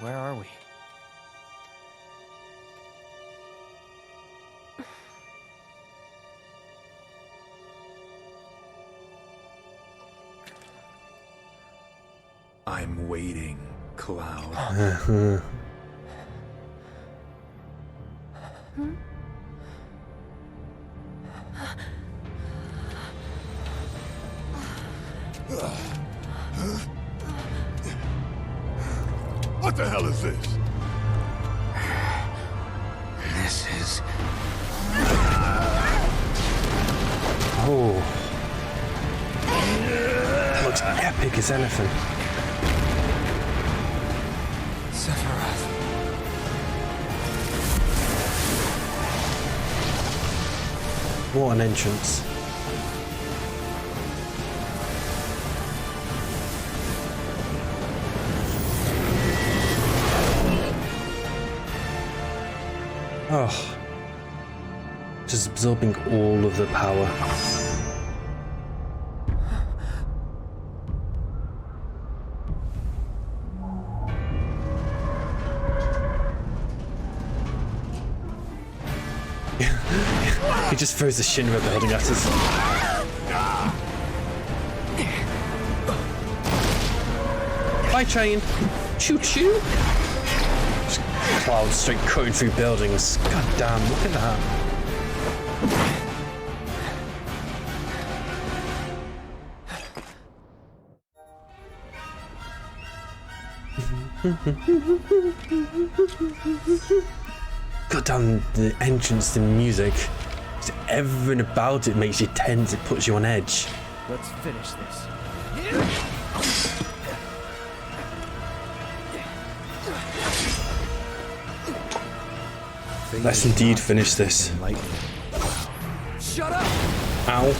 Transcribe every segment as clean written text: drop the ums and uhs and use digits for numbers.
Where are we? I'm waiting, Cloud. What the hell is this? This is... Oh. That looks epic as anything. Sephiroth. What an entrance. Oh. Just absorbing all of the power. He just throws the Shinra building at us. Bye, train. Choo choo. Just clouds straight cutting through buildings. God damn, look at that. God damn, the entrance, the music. Just everything about it makes you tense, it puts you on edge. Let's finish this. Let's indeed finish this. Shut up! Ow.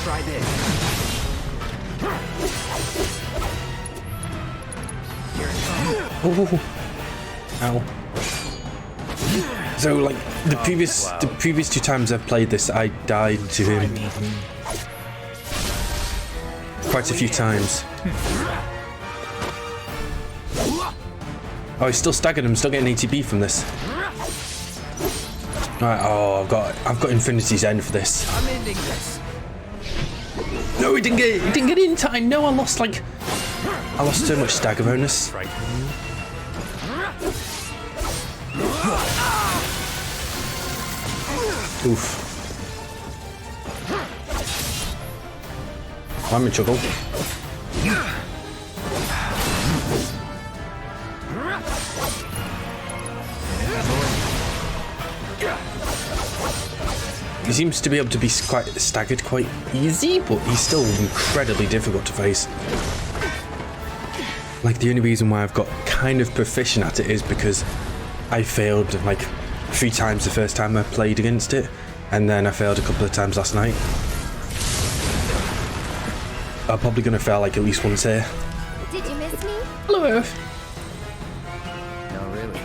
Try this. Ooh. Ow. So like the previous two times I've played this, I died to him quite a few times. Oh, he's still staggered. I'm still getting ATB from this. Right. Oh, I've got Infinity's End for this. I'm ending this. No, he didn't get it in time. No, I lost so much stagger bonus. Oof. I'm in trouble. He seems to be able to be quite staggered quite easy, but he's still incredibly difficult to face. Like, the only reason why I've got kind of proficient at it is because I failed like 3 times the first time I played against it, and then I failed a couple of times last night. I'm probably going to fail like at least once here. Did you miss me? Hello, Earth. No, really.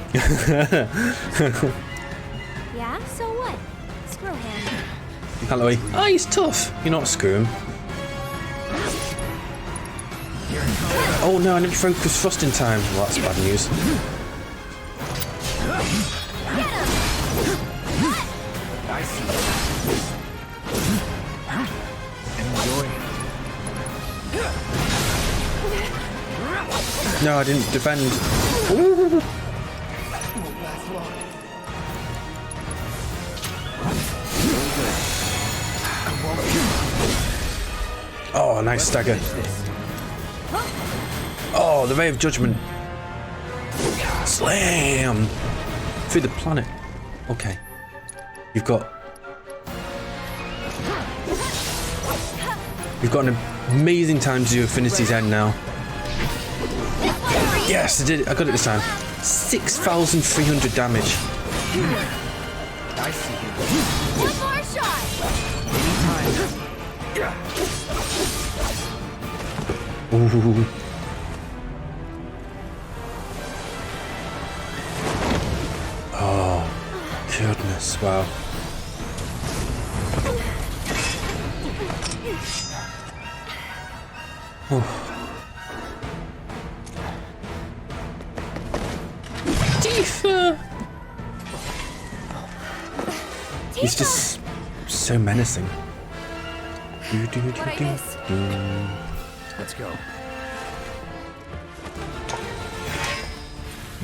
Yeah, so what? Screw him. Hello. Oh, he's tough. You're not screw him. Oh no, I didn't focus thrust in time. Well, that's bad news. I see. Enjoy. No, I didn't defend. Ooh. Oh, nice stagger. Oh, the Ray of Judgment. Slam! Through the planet. Okay. You've got an amazing time to do Infinity's End now. Yes, I did it. I got it this time. 6,300 damage. I see. One more shot. Ooh. Oh, goodness. boss. Wow. Tifa! He's just so menacing. What I miss? Let's go.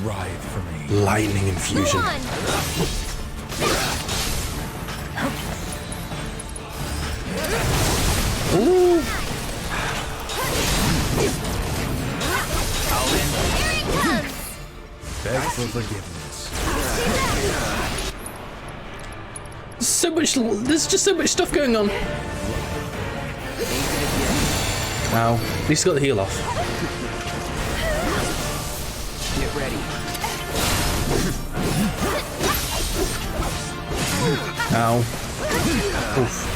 Writhe for me. Lightning Go infusion. on! Ooh! Here it comes! Beg for forgiveness. There's just so much stuff going on. Ow. At least got the heal off. Get ready. Ow. Oof.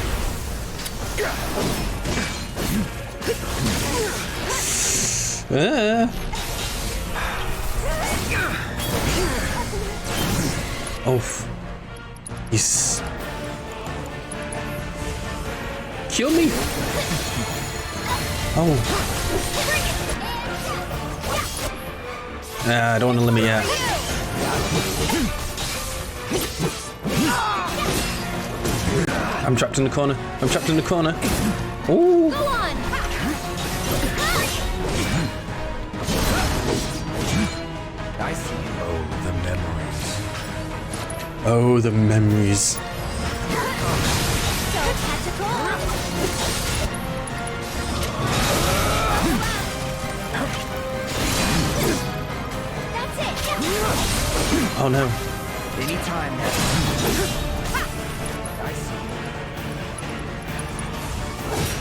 Oof. He's... Kill me! Oh. I don't want to limit yet. I'm trapped in the corner. I'm trapped in the corner. Ooh. Go on! I see you. Oh, the memories. Oh, the memories. So tactical! That's it! Oh no. Anytime now. I see you.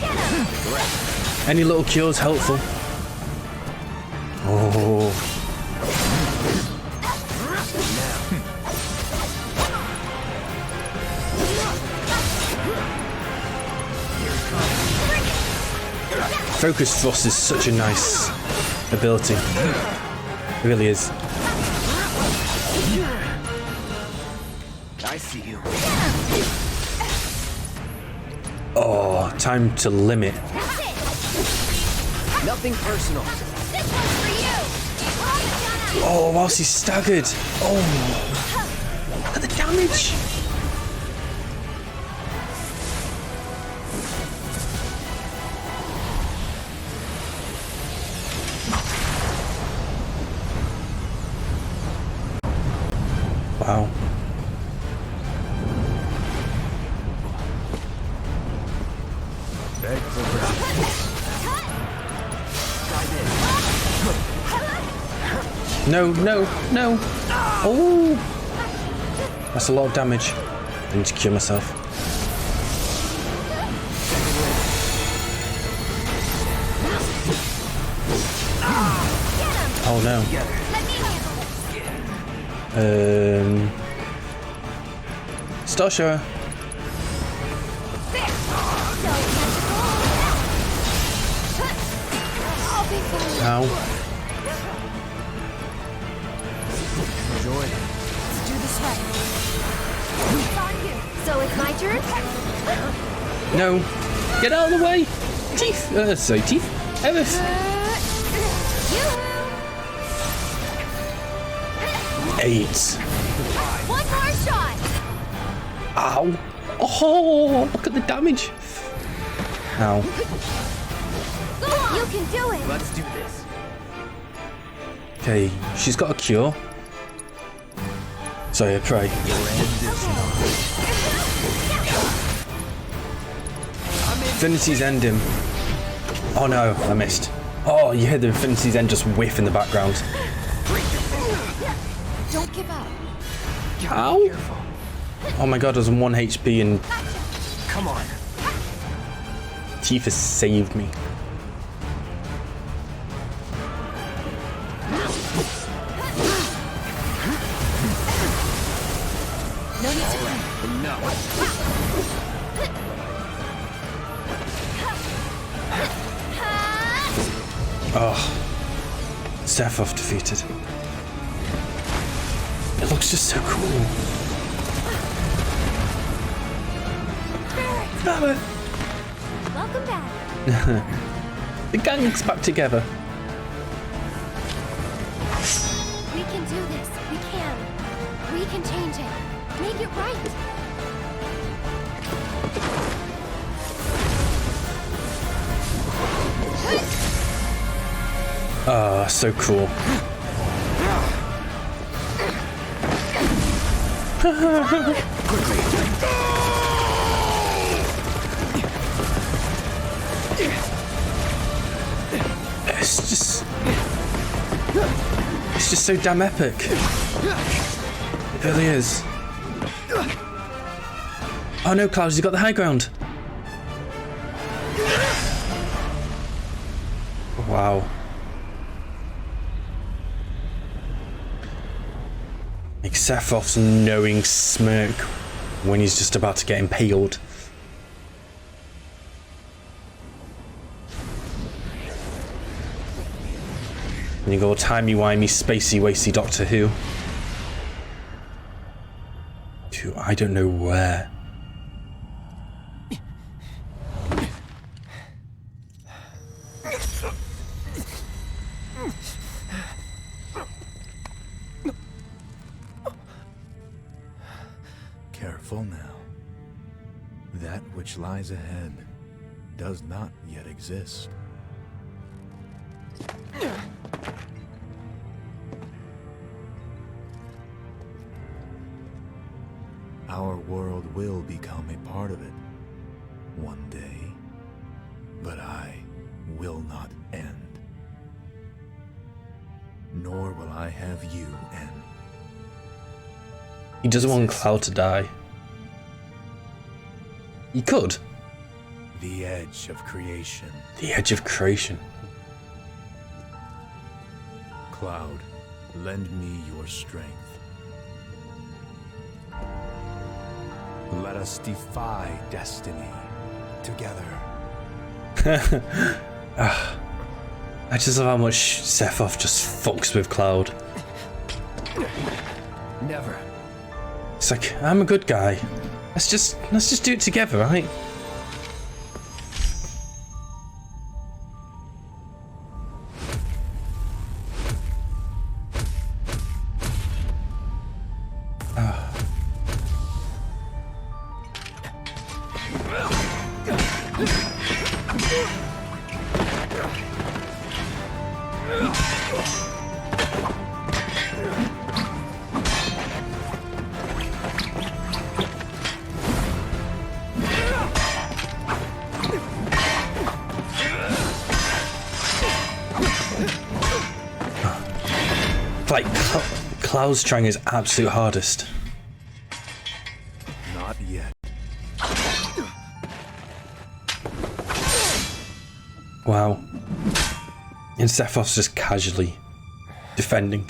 Get him! Any little cure's helpful. Oh. Focus thrust is such a nice ability. It really is. I see you. Oh, time to limit. That's it! Nothing personal. This one's for you! Oh, whilst he's staggered. Oh, look at the damage. Wow. Beg for forgiveness. No, no, no. Oh, that's a lot of damage. I need to cure myself. Oh no. Star Shower. Ow. Enjoy it. Let's do this right. It's on you. So it's my turn? No. Get out of the way. Teeth. Sorry, teeth. Ellis. You! 8. One more shot! Ow. Oh, look at the damage. Ow. Go on! You can do it! Let's do this. Okay, she's got a cure. Sorry, I pray. Your end is not. Infinity's End him. Oh no, I missed. Oh, you hear the Infinity's End just whiff in the background. Don't give up. Ow. Careful. Oh my god, I was on 1 HP and Come on. Tifa saved me. No need to run. No. Oh. Sephiroth defeated. It looks just so cool. Welcome back. The gang's back together. We can do this. We can. We can change it. Make it right. Ah, so cool. It's just so damn epic. It really is. Oh no, Cloud, you got the high ground. Wow. Like Sephiroth's knowing smirk when he's just about to get impaled. And you go timey-wimey, spacey-wacy Doctor Who. To I don't know where. Careful now. That which lies ahead does not yet exist. Our world will become a part of it one day, but I will not end. Nor will I have you end. He doesn't want Cloud to die. He could. The edge of creation. The edge of creation. Cloud, lend me your strength. Let us defy destiny together. I just love how much Sephiroth just fucks with Cloud. Never. It's like, I'm a good guy. Let's just do it together, right? Like, Cloud's trying his absolute hardest. Not yet. Wow. And Sephiroth's just casually defending.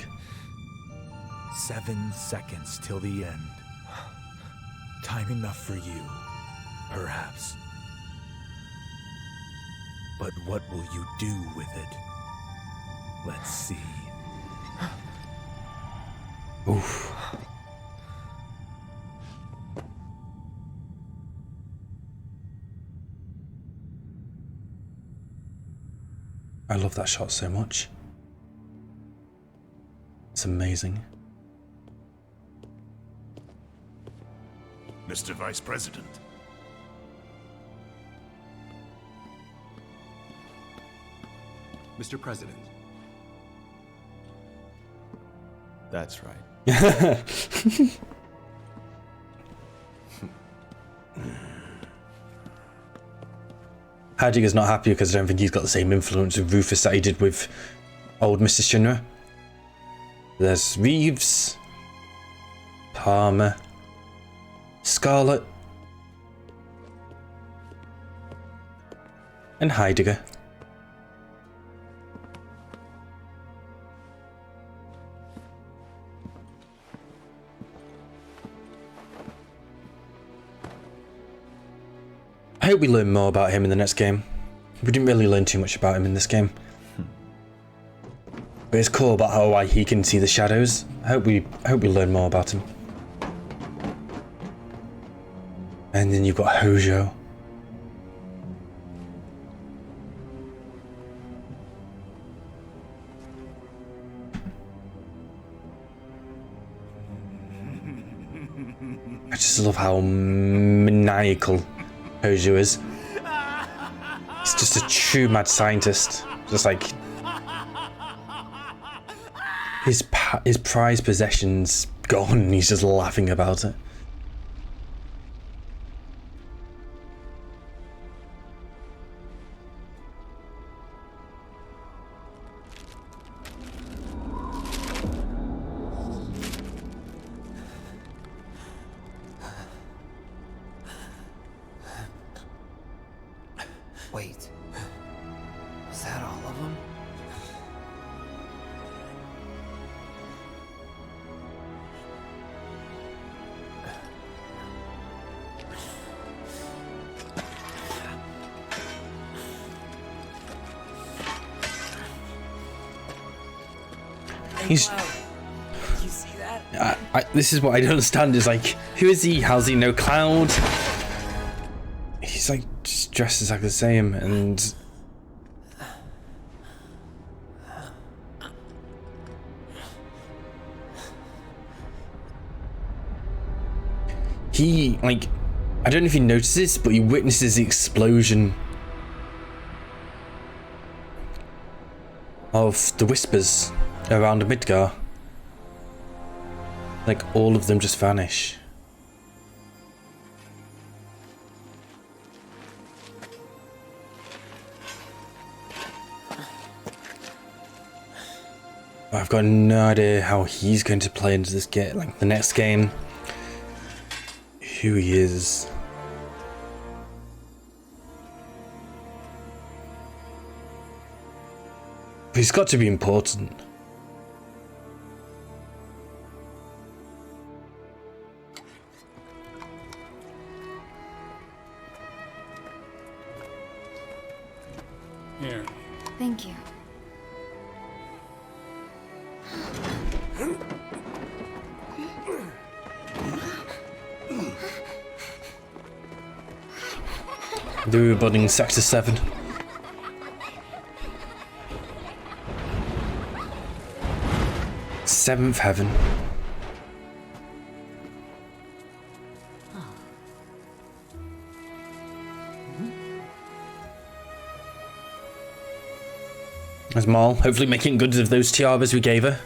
7 seconds till the end. Time enough for you, perhaps. But what will you do with it? Let's see. Oof. I love that shot so much. It's amazing. Mr. Vice President. Mr. President. That's right. Heidegger's not happy because I don't think he's got the same influence with Rufus that he did with old Mr. Shinra. There's Reeves, Palmer, Scarlet, and Heidegger. I hope we learn more about him in the next game. We didn't really learn too much about him in this game. But it's cool about how he can see the shadows. I hope we learn more about him. And then you've got Hojo. just love how maniacal Hojo is. He's just a true mad scientist. Just like his prized possessions gone, and he's just laughing about it. Wait. Was that all of them? He's. You see that? This is what I don't understand. Is like, who is he? How's he know Cloud? He's like just dressed exactly the same, and he like, I don't know if he notices, but he witnesses the explosion of the whispers around Midgar. Like all of them just vanish. I've got no idea how he's going to play into this game, like the next game. Who he is. But he's got to be important. Here. Thank you. The rebutting Sector 7. Seventh Heaven. There's Maul, hopefully making good of those tiaras we gave her.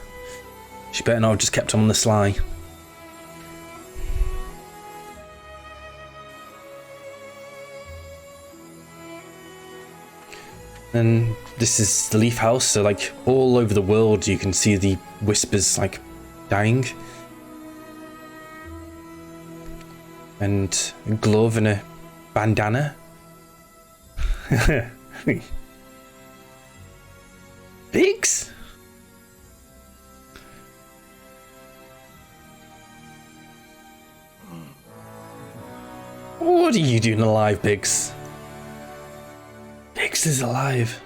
She better not have just kept on the sly. And this is the Leaf House, so like all over the world you can see the whispers like dying. And a glove and a bandana. Biggs? What are you doing alive, Biggs? Biggs is alive.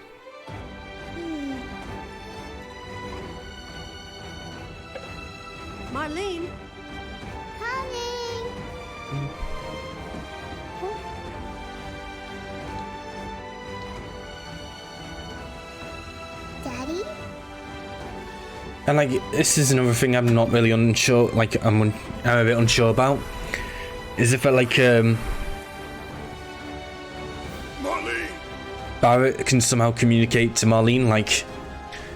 Marlene? Coming! Daddy? And like, this is another thing I'm not really unsure, like I'm a bit unsure about. Is if like Marlene! Barrett can somehow communicate to Marlene like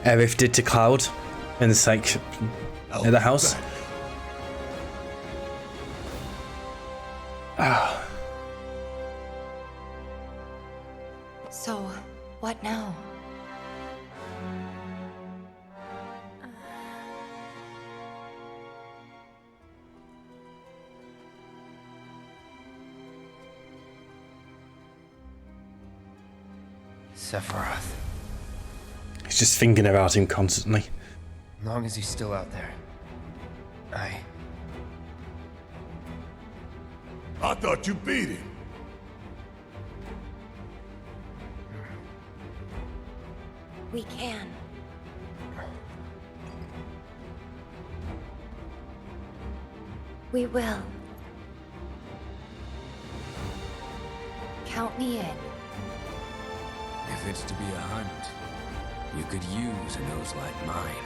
Aerith did to Cloud in this like in the house. So, what now? Sephiroth. He's just thinking about him constantly. As long as he's still out there. I thought you beat him. We can. We will. Count me in. If it's to be a hunt, you could use a nose like mine.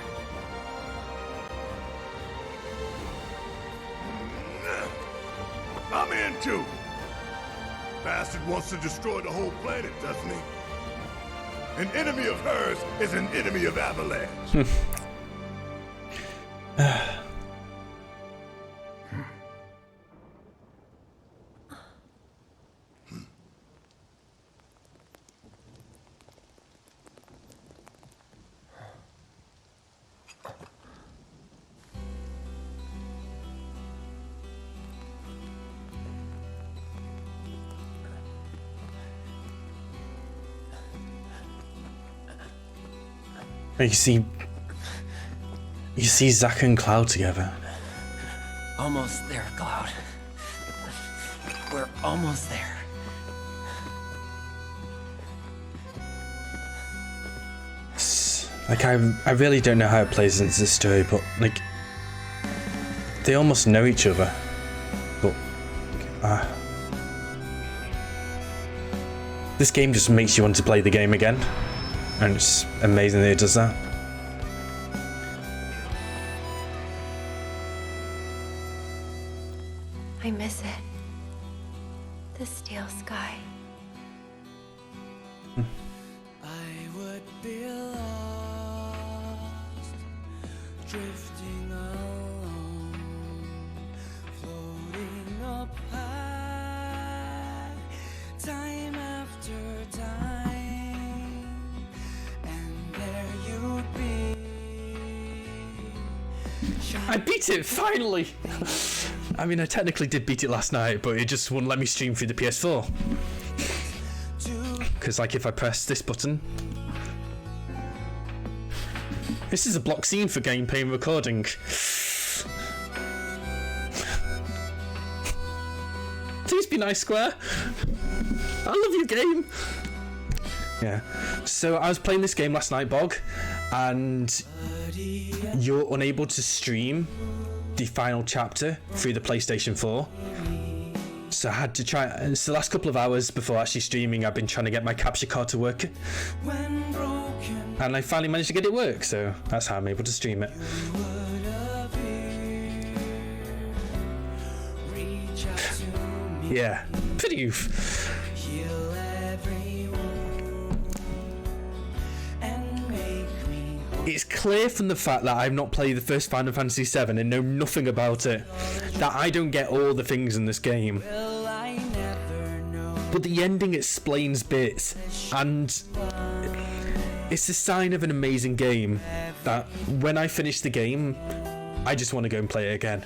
I'm in too. Bastard wants to destroy the whole planet, doesn't he? An enemy of hers is an enemy of Avalanche. You see Zack and Cloud together. Almost there, Cloud. We're almost there. Like, I really don't know how it plays into this story, but like, they almost know each other. But this game just makes you want to play the game again, and it's amazing that it does that. I miss it. The steel sky. I would be lost, drifting alone, floating up high, time after time, and there you'd be. I beat it, finally! I mean, I technically did beat it last night, but it just wouldn't let me stream through the PS4. Because, like, if I press this button... This is a block scene for gameplay and recording. Please be nice, Square. I love your game. Yeah. So, I was playing this game last night, Bog, and you're unable to stream the final chapter through the PlayStation 4. So I had to try. It's the last couple of hours before actually streaming. I've been trying to get my capture card to work, and I finally managed to get it work. So that's how I'm able to stream it. Yeah, pretty oof. It's clear from the fact that I've not played the first Final Fantasy VII and know nothing about it, that I don't get all the things in this game. But the ending explains bits, and it's a sign of an amazing game that when I finish the game, I just want to go and play it again.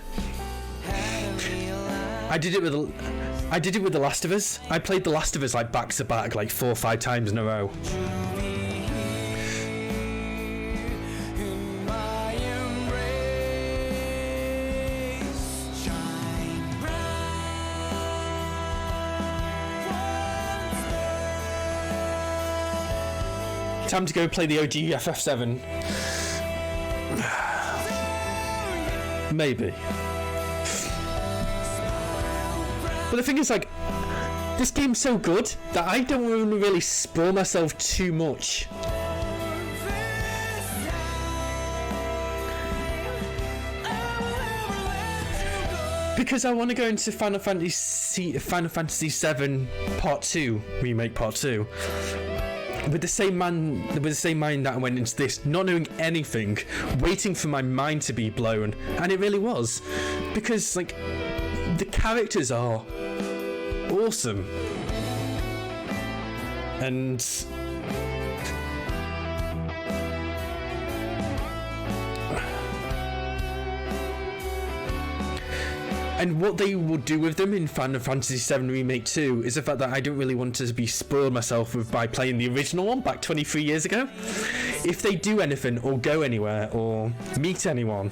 I did it with The Last of Us. I played The Last of Us like back to back, like 4 or 5 times in a row. Time to go play the OG FF7. Maybe. But the thing is, like, this game's so good that I don't want to really spoil myself too much. Because I want to go into Final Fantasy VII Part 2, Remake Part 2. With the same mind that I went into this, not knowing anything, waiting for my mind to be blown, and it really was, because like the characters are awesome, and what they will do with them in Final Fantasy VII Remake 2 is the fact that I don't really want to be spoiled myself with by playing the original one back 23 years ago. If they do anything or go anywhere or meet anyone,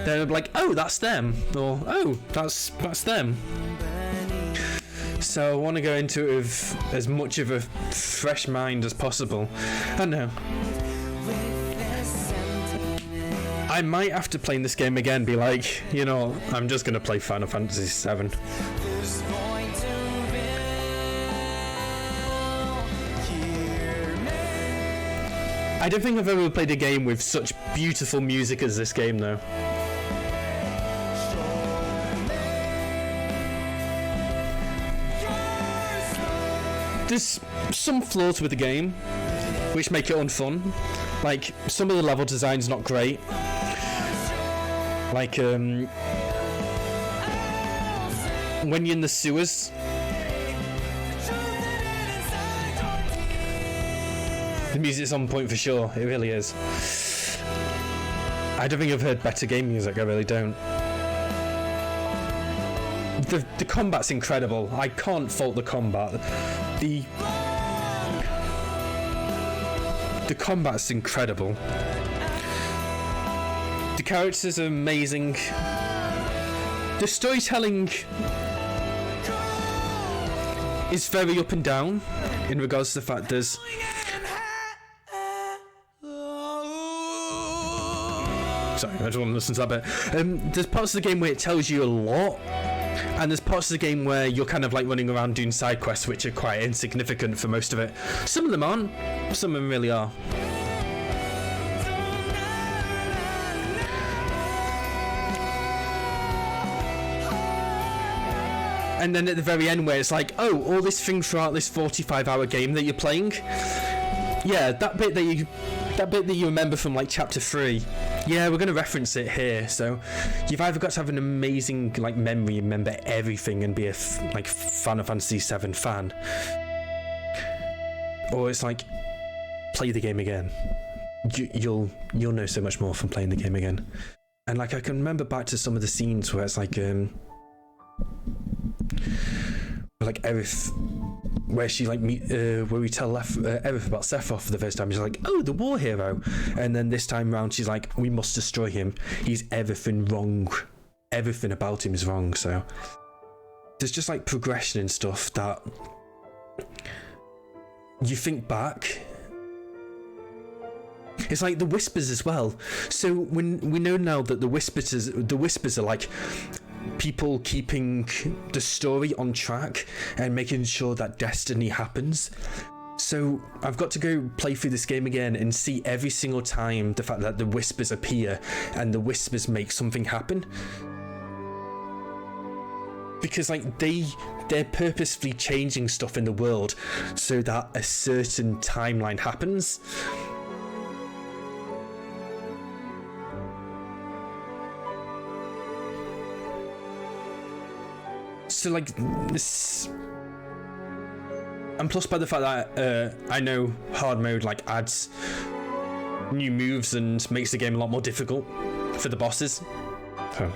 they're like, oh, that's them, or oh, that's them. So I want to go into it with as much of a fresh mind as possible. I don't know. I might, after playing this game again, be like, you know, I'm just going to play Final Fantasy VII. I don't think I've ever played a game with such beautiful music as this game, though. there's some flaws with the game which make it unfun. Like, some of the level design's not great. Like, when you're in the sewers, the music's on point for sure. It really is. I don't think I've heard better game music. I really don't. The combat's incredible. I can't fault the combat. The combat's incredible. The characters are amazing. The storytelling is very up and down in regards to the fact there's sorry, I just want to listen to that bit. There's parts of the game where it tells you a lot, and there's parts of the game where you're kind of like running around doing side quests which are quite insignificant for most of it. Some of them aren't, some of them really are. And then at the very end where it's like, oh, all this thing throughout this 45-hour game that you're playing, yeah, that bit that you remember from like chapter 3, yeah, we're going to reference it here. So you've either got to have an amazing like memory, remember everything, and be a like Final Fantasy VII fan, or it's like play the game again. You'll know so much more from playing the game again. And like I can remember back to some of the scenes where it's like Aerith, where she like where we tell Aerith about Sephiroth for the first time. She's like, oh, the war hero, and then this time round she's like, we must destroy him. He's everything wrong. Everything about him is wrong. So there's just like progression and stuff that you think back. It's like the Whispers as well. So when we know now that the Whispers are like people keeping the story on track and making sure that destiny happens. So I've got to go play through this game again and see every single time the fact that the Whispers appear and the Whispers make something happen. Because like they're purposefully changing stuff in the world so that a certain timeline happens. So like this, and plus by the fact that I know hard mode like adds new moves and makes the game a lot more difficult for the bosses. So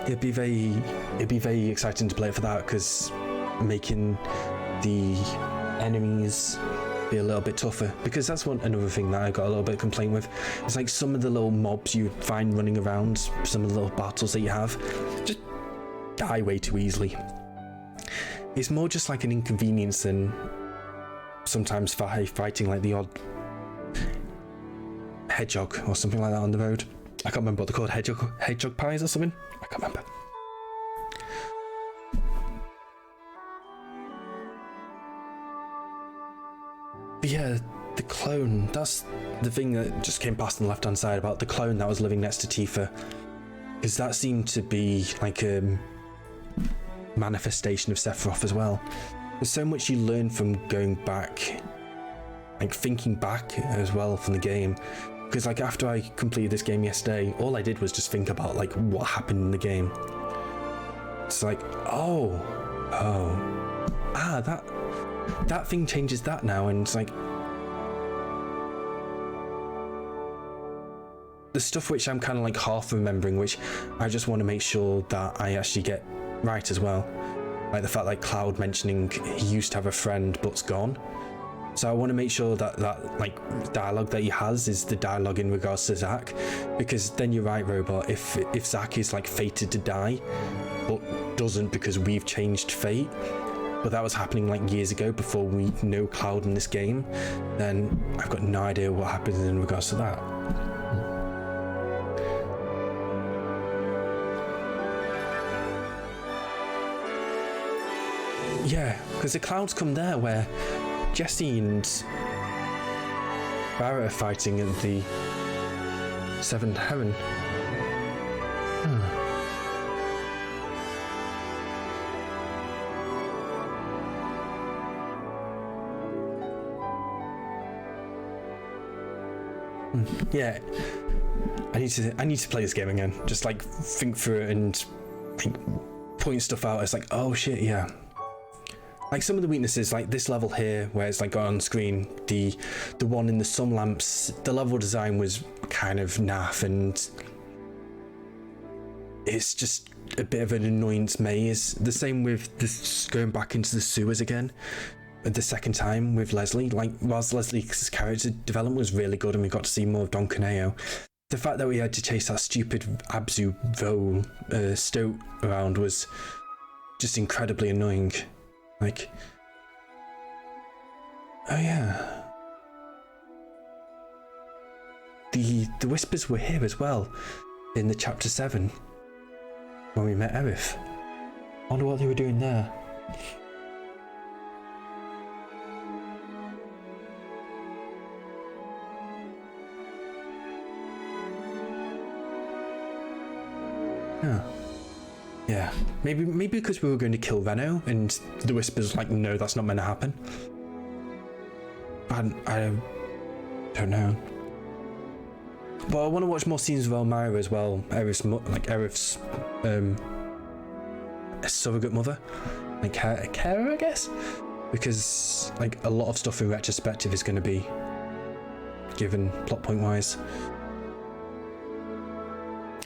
it'd be very exciting to play for that, because making the enemies be a little bit tougher, because that's another thing that I got a little bit of complaint with. It's like some of the little mobs you find running around, some of the little battles that you have, just die way too easily. It's more just like an inconvenience than sometimes fighting like the odd hedgehog or something like that on the road. I can't remember what they're called, hedgehog pies or something? I can't remember. But yeah, the clone, that's the thing that just came past on the left-hand side about the clone that was living next to Tifa. Because that seemed to be like a manifestation of Sephiroth as well. There's so much you learn from going back, like thinking back as well from the game. Because like after I completed this game yesterday, all I did was just think about like what happened in the game. It's like, that thing changes that now, and it's like the stuff which I'm kind of like half remembering, which I just want to make sure that I actually get right as well. Like the fact like Cloud mentioning he used to have a friend but's gone. So I want to make sure that like dialogue that he has is the dialogue in regards to Zack, because then you're right, Robot. If Zack is like fated to die, but doesn't because we've changed fate, but that was happening like years ago before we know Cloud in this game, then I've got no idea what happens in regards to that. Yeah, because the clouds come there where Jesse and Barrett are fighting at the Seventh Heaven. Yeah, I need to play this game again. Just like think through it and like point stuff out. It's like, oh shit, yeah. Like some of the weaknesses, like this level here, where it's like on screen, the one in the sun lamps, the level design was kind of naff, and it's just a bit of an annoyance maze. The same with this going back into the sewers again the second time with Leslie. Like, whilst Leslie's character development was really good and we got to see more of Don Corneo, the fact that we had to chase that stupid Abzu Vo stoat around was just incredibly annoying. Like, oh yeah, the whispers were here as well in the chapter 7 when we met Aerith. I wonder what they were doing there. Yeah, maybe because we were going to kill Venno and the whispers like, no, that's not meant to happen. I don't know. But I want to watch more scenes of Elmira as well. Aerith's surrogate mother, like her carer, I guess, because like a lot of stuff in retrospective is going to be given plot point wise.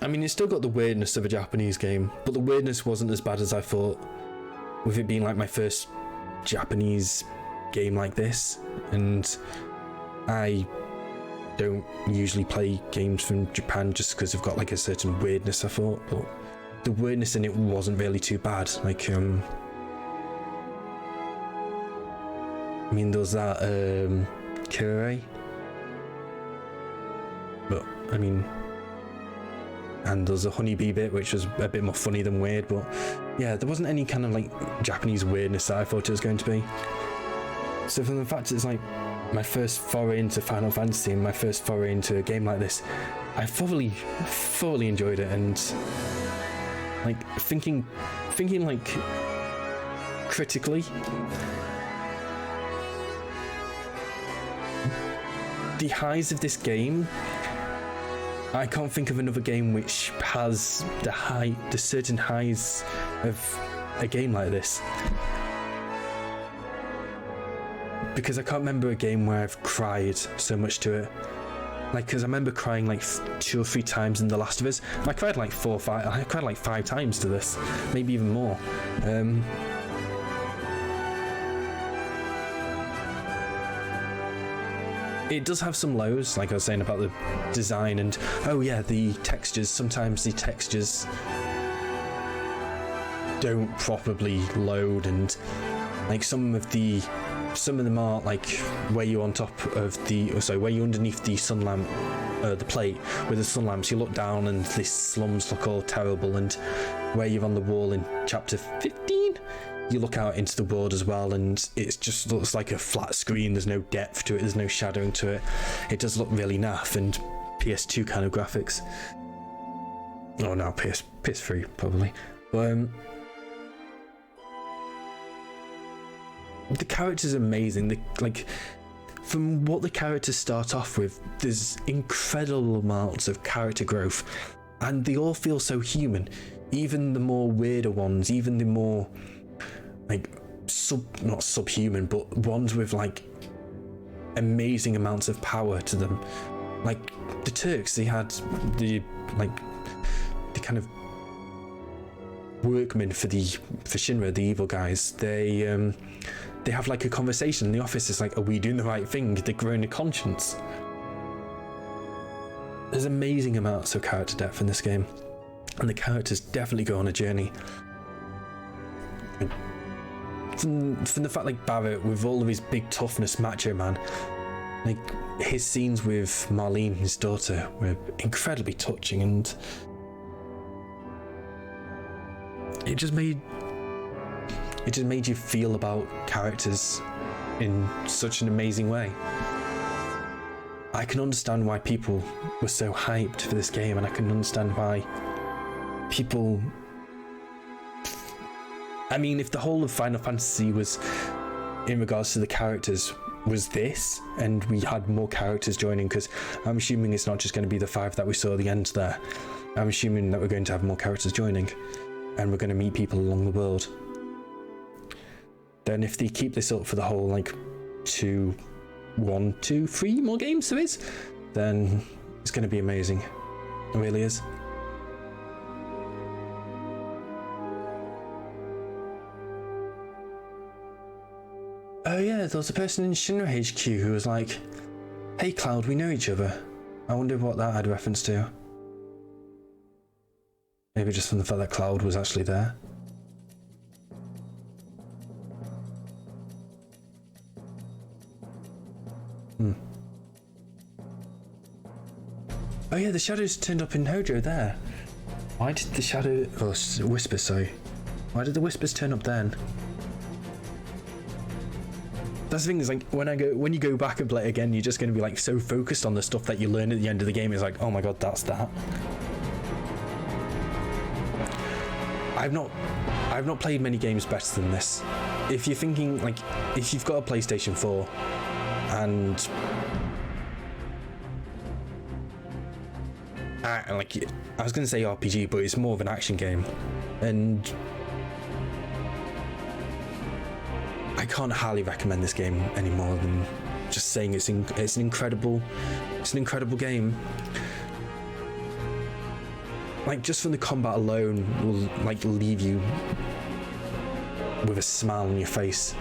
I mean, it's still got the weirdness of a Japanese game, but the weirdness wasn't as bad as I thought, with it being like my first Japanese game like this, and I don't usually play games from Japan just because they've got like a certain weirdness, I thought, but the weirdness in it wasn't really too bad. Like, I mean, there was that Kirei, but I mean, and there's a honeybee bit which was a bit more funny than weird, but yeah, there wasn't any kind of like Japanese weirdness that I thought it was going to be. So from the fact it's like my first foray into Final Fantasy and my first foray into a game like this, I thoroughly enjoyed it, and like thinking like critically, the highs of this game, I can't think of another game which has the certain highs of a game like this. Because I can't remember a game where I've cried so much to it. Like, because I remember crying like 2 or 3 times in The Last of Us. I cried like 4 or 5. I cried like 5 times to this, maybe even more. It does have some lows, like I was saying about the design, and oh yeah, the textures. Sometimes the textures don't properly load, and like some of them are like where you're on top of where you're underneath the sun lamp, the plate with the sun lamps. You look down and the slums look all terrible, and where you're on the wall in chapter 15. You look out into the world as well, and it just looks like a flat screen. There's no depth to it, there's no shadowing to it. It does look really naff and PS2 kind of graphics. Oh no, PS3 probably. But the characters are amazing. From what the characters start off with, there's incredible amounts of character growth, and they all feel so human. Even the more weirder ones, even the more like not subhuman, but ones with like amazing amounts of power to them. Like the Turks, they had the kind of workmen for Shinra, the evil guys. They have like a conversation in the office. It's like, are we doing the right thing? They're growing a conscience. There's amazing amounts of character depth in this game, and the characters definitely go on a journey. From the fact like Barrett, with all of his big toughness, macho man, like his scenes with Marlene, his daughter, were incredibly touching, and it just made you feel about characters in such an amazing way. I can understand why people were so hyped for this game, and I can understand why people... I mean, if the whole of Final Fantasy was in regards to the characters, was this, and we had more characters joining, because I'm assuming it's not just going to be the 5 that we saw at the end there. I'm assuming that we're going to have more characters joining, and we're going to meet people along the world. Then if they keep this up for the whole, like, 1, 2, 3 more games there is, then it's going to be amazing. It really is. Oh yeah, there was a person in Shinra HQ who was like, "Hey Cloud, we know each other." I wonder what that had reference to. Maybe just from the fact that Cloud was actually there. Oh yeah, the shadows turned up in Hojo there. Why did the shadow... oh, whispers, sorry. Why did the whispers turn up then? That's the thing, is like when you go back and play it again, you're just going to be like so focused on the stuff that you learn at the end of the game. It's like, oh my god, that's that. I've not played many games better than this. If you're thinking, like, if you've got a PlayStation 4 and like, I was going to say RPG, but it's more of an action game, and I can't highly recommend this game any more than just saying it's an incredible game. Like, just from the combat alone will like leave you with a smile on your face.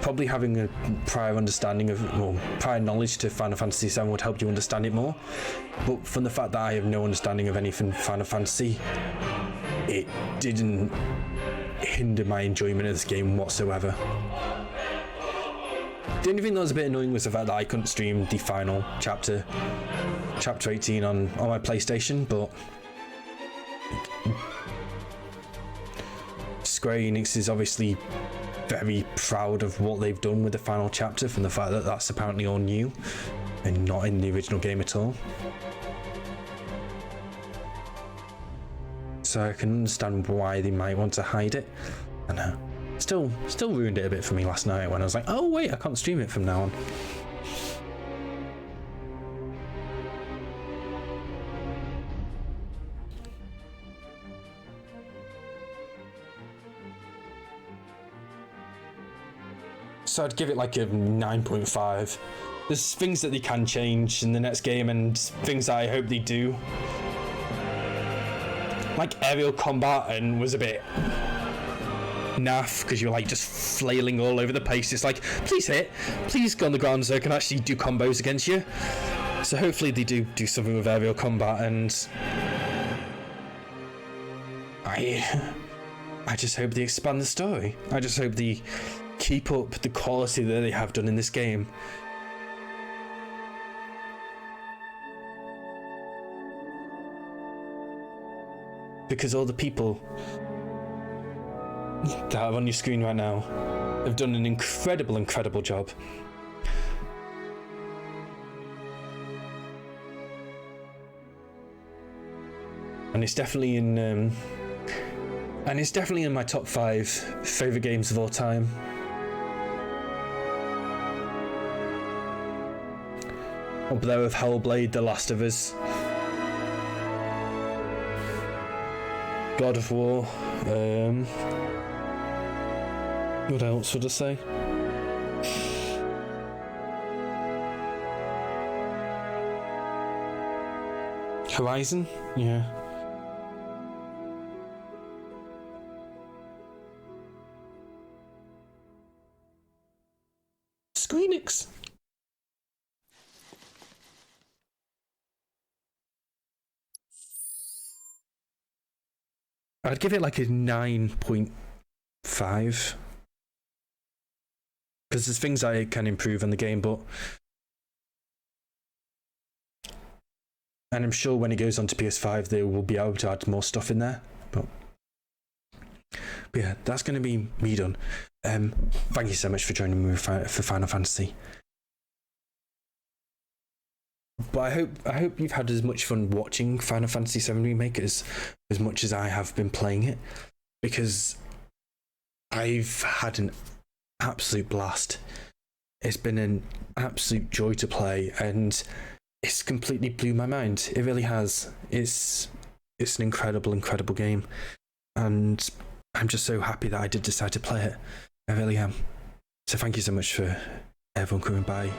Probably having a prior understanding of, well, prior knowledge to Final Fantasy VII would help you understand it more. But from the fact that I have no understanding of anything Final Fantasy, it didn't hinder my enjoyment of this game whatsoever. The only thing that was a bit annoying was the fact that I couldn't stream the final chapter 18 on my PlayStation, but Square Enix is obviously very proud of what they've done with the final chapter, from the fact that that's apparently all new and not in the original game at all. So I can understand why they might want to hide it. And still ruined it a bit for me last night when I was like, oh wait, I can't stream it from now on. So I'd give it like a 9.5. There's things that they can change in the next game and things that I hope they do. Like aerial combat and was a bit naff because you're like just flailing all over the place. It's like, please go on the ground so I can actually do combos against you. So hopefully they do something with aerial combat, and I just hope they expand the story. I just hope they keep up the quality that they have done in this game. Because all the people that are on your screen right now have done an incredible job. And it's definitely in my top 5 favorite games of all time. Up there with Hellblade, The Last of Us, God of War, what else would I say? Horizon? Yeah. Square Enix. I'd give it like a 9.5. Because there's things I can improve on the game, and I'm sure when it goes on to PS5 they will be able to add more stuff in there. But yeah, that's going to be me done. Thank you so much for joining me for Final Fantasy. But I hope you've had as much fun watching Final Fantasy VII Remake as much as I have been playing it, because I've had an absolute blast. It's been an absolute joy to play, and it's completely blew my mind. It really has. It's an incredible, incredible game, and I'm just so happy that I did decide to play it. I really am. So thank you so much for everyone coming by.